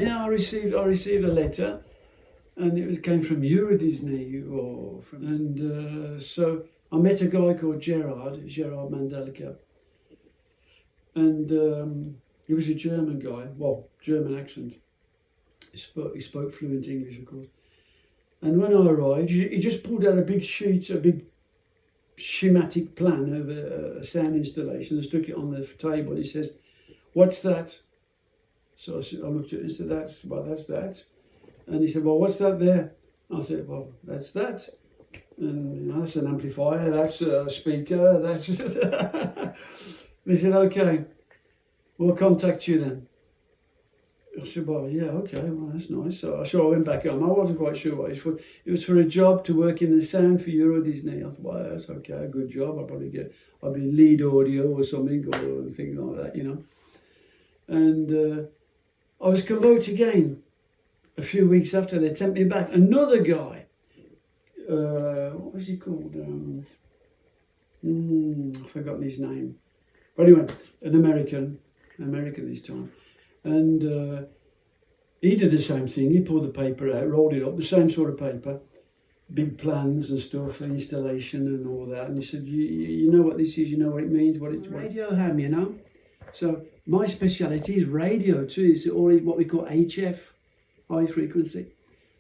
Yeah, I received a letter, and came from Eurodisney, so I met a guy called Gerard Mandelica, and he was a German guy, well, German accent. He spoke fluent English, of course. And when I arrived, he just pulled out a big schematic plan of a sound installation and stuck it on the table. He says, "What's that?" So I looked at it and said, that's that. And he said, "Well, what's that there?" I said, "Well, that's that." And that's an amplifier, that's a speaker, that's... He said, "Okay, we'll contact you then." I said, "Well, yeah, okay, well, that's nice." So I went back home. I wasn't quite sure what it was for. It was for a job to work in the sound for Eurodisney. I thought, well, that's okay, a good job. I'll be lead audio or something, or things like that, And I was convoked again a few weeks after. They sent me back. Another guy, what was he called? I've forgotten his name. But anyway, an American this time. And he did the same thing. He pulled the paper out, rolled it up, the same sort of paper, big plans and stuff, installation and all that. And he said, you know what this is, you know what it means, what it's radio ham, So my speciality is radio too. It's all what we call HF, high frequency.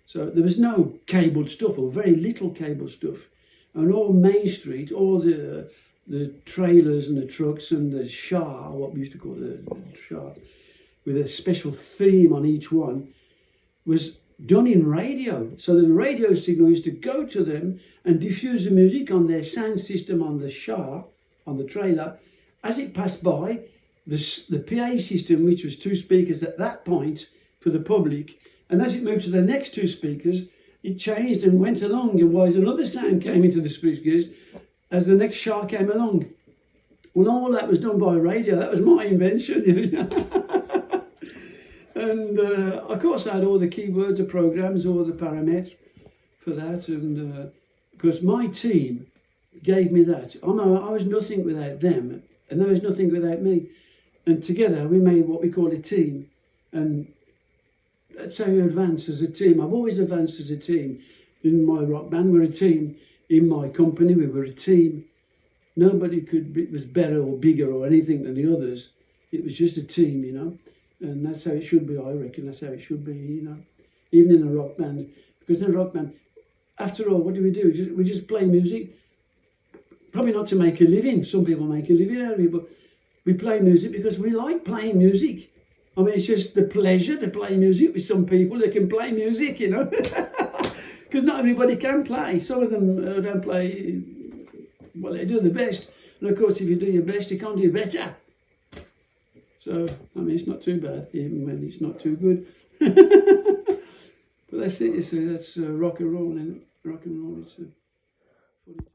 So there was no cabled stuff, or very little cabled stuff. And all Main Street, all the trailers and the trucks and the Shah, what we used to call the Shah, with a special theme on each one, was done in radio. So the radio signal used to go to them and diffuse the music on their sound system on the Shah, on the trailer. As it passed by, the PA system, which was two speakers at that point for the public, and as it moved to the next two speakers, it changed and went along, and while another sound came into the speakers as the next Shah came along. Well, all that was done by radio. That was my invention. And of course I had all the keywords, the programs, all the parameters for that, and because my team gave me that. I was nothing without them, and there was nothing without me. And together we made what we call a team, and that's how you advance as a team. I've always advanced as a team. In my rock band, we're a team. In my company, we were a team. Nobody was better or bigger or anything than the others. It was just a team, And that's how it should be, I reckon. That's how it should be, Even in a rock band. Because in a rock band, after all, what do? We just play music. Probably not to make a living. Some people make a living out of it, but we play music because we like playing music. I mean, it's just the pleasure to play music with some people that can play music, Because not everybody can play. Some of them don't play, well, they do the best. And of course, if you do your best, you can't do better. So, I mean, it's not too bad, even when it's not too good. But that's it, that's rock and roll, and rock and roll is